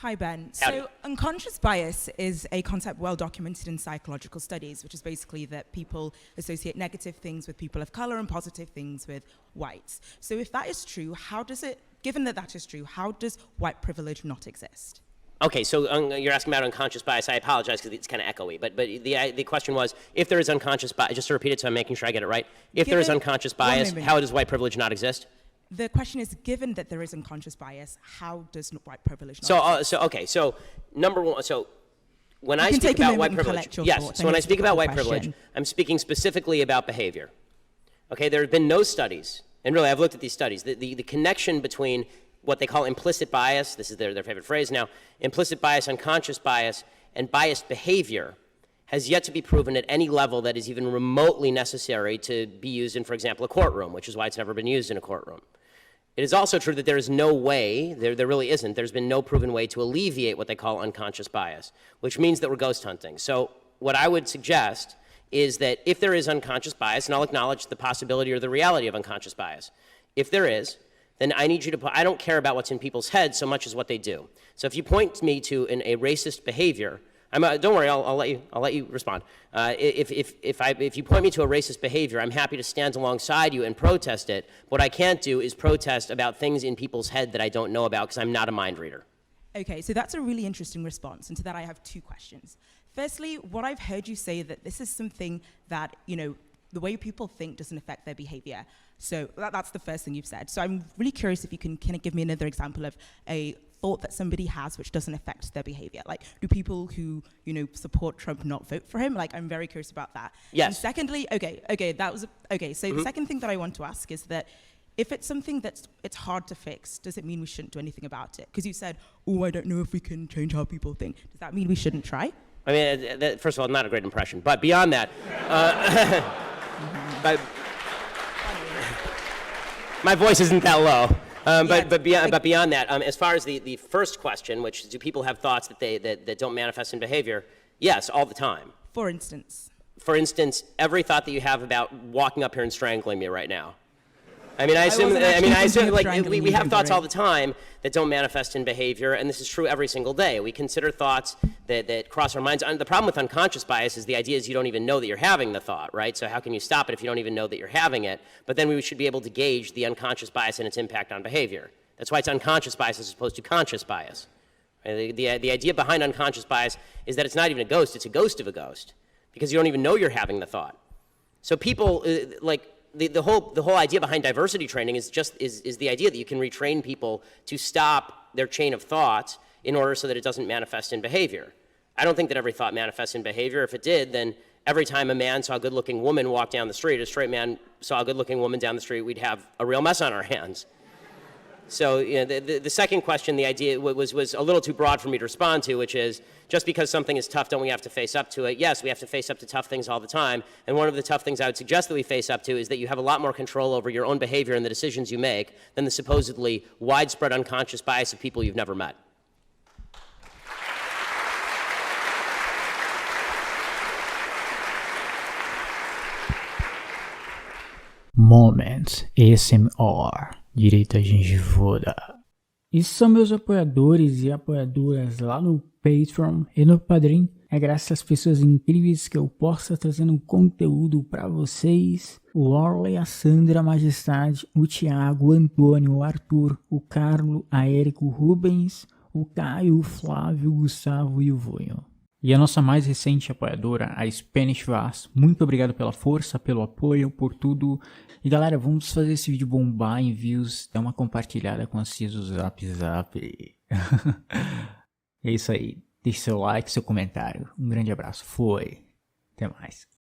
Hi, Ben. Howdy. So unconscious bias is a concept well documented in psychological studies, which is basically that people associate negative things with people of color and positive things with whites. So if that is true, given that that is true, how does white privilege not exist? Okay, so you're asking about unconscious bias. I apologize because it's kind of echoey, but the question was, if there is unconscious bias, just to repeat it so I'm making sure I get it right, if there is unconscious bias, how does white privilege not exist? The question is, given that there is unconscious bias, how does white privilege not exist? So number one, so when I speak about white privilege, so when I speak about white privilege, I'm speaking specifically about behavior. Okay, there have been no studies, and really I've looked at these studies, the connection between what they call implicit bias, this is their favorite phrase now, implicit bias, unconscious bias, and biased behavior has yet to be proven at any level that is even remotely necessary to be used in, for example, a courtroom, which is why it's never been used in a courtroom. It is also true that there is no way, there really isn't, there's been no proven way to alleviate what they call unconscious bias, which means that we're ghost hunting. So what I would suggest is that if there is unconscious bias, and I'll acknowledge the possibility or the reality of unconscious bias, if there is, then I need you to I don't care about what's in people's heads so much as what they do. So if you point me to a racist behavior, don't worry, I'll let you respond. If you point me to a racist behavior, I'm happy to stand alongside you and protest it. What I can't do is protest about things in people's head that I don't know about because I'm not a mind reader. Okay, so that's a really interesting response, and to that I have two questions. Firstly, what I've heard you say that this is something that, the way people think doesn't affect their behavior. So that's the first thing you've said. So I'm really curious if you can kind of give me another example of a thought that somebody has which doesn't affect their behavior. Like, do people who, support Trump not vote for him? Like, I'm very curious about that. Yes. And secondly, so the second thing that I want to ask is that if it's something it's hard to fix, does it mean we shouldn't do anything about it? Because you said, I don't know if we can change how people think. Does that mean we shouldn't try? I mean, first of all, not a great impression. But beyond that, my voice isn't that low. But beyond that, as far as the first question, which is, do people have thoughts that don't manifest in behavior? Yes, all the time. For instance? For instance, every thought that you have about walking up here and strangling me right now. I assume like we have thoughts all the time that don't manifest in behavior, and this is true every single day. We consider thoughts that cross our minds. And the problem with unconscious bias is the idea is you don't even know that you're having the thought, right? So how can you stop it if you don't even know that you're having it? But then we should be able to gauge the unconscious bias and its impact on behavior. That's why it's unconscious bias as opposed to conscious bias. Right? The idea behind unconscious bias is that it's not even a ghost, it's a ghost of a ghost, because you don't even know you're having the thought. So people, the whole idea behind diversity training is the idea that you can retrain people to stop their chain of thought in order so that it doesn't manifest in behavior. I don't think that every thought manifests in behavior. If it did, then every time a man saw a good-looking woman walk down the street, a straight man saw a good-looking woman down the street, we'd have a real mess on our hands. So the second question, the idea was a little too broad for me to respond to, which is, just because something is tough, don't we have to face up to it? Yes, we have to face up to tough things all the time. And one of the tough things I would suggest that we face up to is that you have a lot more control over your own behavior and the decisions you make than the supposedly widespread unconscious bias of people you've never met. Moments ASMR, direito à gengivuda. Esses são meus apoiadores e apoiadoras lá no Patreon e no Padrim. É graças às pessoas incríveis que eu posso estar trazendo conteúdo para vocês. O Warlei, a Sandra, a Majestade, o Thiago, o Antônio, o Arthur, o Carlo, a Erika, o Rubens, o Caio, o Flávio, o Gustavo e o Vunho. E a nossa mais recente apoiadora, a Spanish.vaz. Muito obrigado pela força, pelo apoio, por tudo. E galera, vamos fazer esse vídeo bombar em views. Dá uma compartilhada com as tias do Zap. É isso aí. Deixe seu like, seu comentário. Um grande abraço. Foi. Até mais.